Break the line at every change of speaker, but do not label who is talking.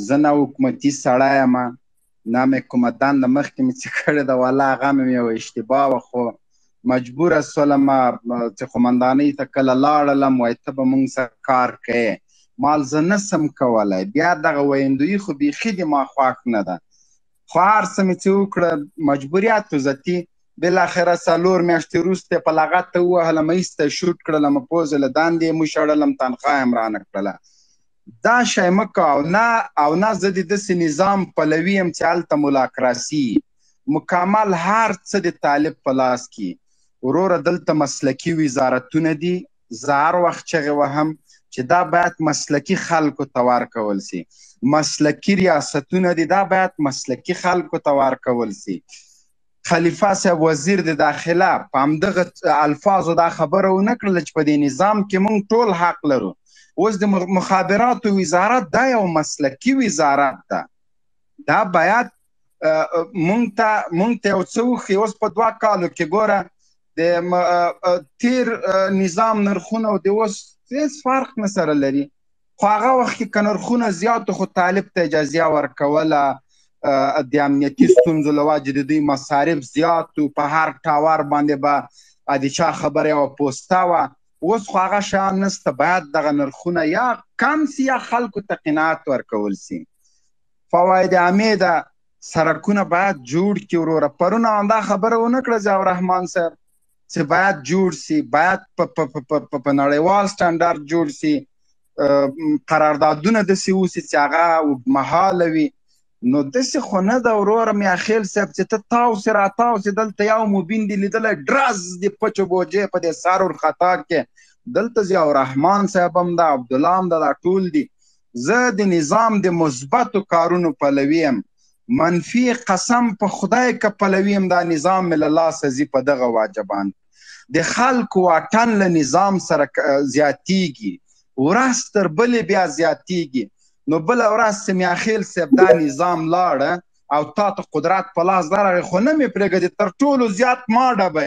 زه نه حکومتي سړی یم، نه مې کومه دنده مخکې مې چې کړې ده، والله هغه مې یوه اشتباه وه، خو مجبوره سولم چې قومندانۍ ته کله لاړلم، وایي ته به موږ سره کار کوې. مال زه نسم کولی، بیا دغه ویندویي خو بیخي د ما خوښ نه ده. خو هر څه مې چې وکړه مجبوریت و ذاتي، بالاخره 4 میاشتې وروسته په لغته ووهلم، ایسته شوټ کړلم، پوزه له دندې یې وشړلم، تنخواه یې رانه کړله. دا شی مه کوه او نه زه د داسې نظام پلوي یم چې هلته مولاکراسي مکمل هر څه د طالب په لاس کې. وروره دلته مسلکي وزارتونه دي، زه هر وخت چغې وهم چې دا باید مسلکي خلکو ته ورکول سي. مسلکي ریاستونه دي، دا باید مسلکي خلکو ته ورکول سي. خلیفه صاحب وزیر د داخله په همدغه الفاظو دا خبره ونه کړله چې په دې نظام کې موږ ټول حق لرو. اوس د مخابراتو وزارت دا یو مسلکي وزارت ده، دا باید موږ ته یو څه وښیي. اوس په 2 کالو کې ګوره د تیر نظام نرخونه او د اوس هېڅ فرق نه سره لري، خو هغه وخت کې که نرخونه زیاتو خو طالب ته اجازه ورکوله، د امنیتي ستونزو له وجې د دوی مصارف زیات و، په هر ټاور باندې به د چا خبره یوه پوسته وه. اوس خو هغه شیان نسته، باید دغه نرخونه یا کم سي یا خلکو ته قناعت ورکول سي. فواید عامې ده، سرکونه باید جوړ کړي. وروره پرون همدا خبره ونه کړه ضیاء الرحمن صاحب چې باید جوړ سي، باید په نړیوال سټنډرډ جوړ سي، قراردادونه داسې وسي چې هغه اوږدمهاله وي. نو داسې خو نه ده وروره میاخیل صاحب چې ته تاو سې راتاو سې، دلته یو مبین دې لیدلی ډرز د پچو بوجې په دې سر ورخطا کې، دلته ضیاء الرحمن صاحب هم ده، عبدالله هم ده، دا ټول دي. زه د نظام د مثبتو کارونو پلوي یم، منفي قسم په خدای که پلوي یم دا نظام مې له لاسه ځي په دغه واجه باندې. د خلکو واټن له نظام سره زیاتیږي، ورځ تر بلې بیا زیاتیږي. نو بله ورځ چې میاخیل صاحب دا نظام لاړه او تا ته قدرت په لاس درغی، خو نه مې پرېږدي، تر ټولو زیات ما ډبه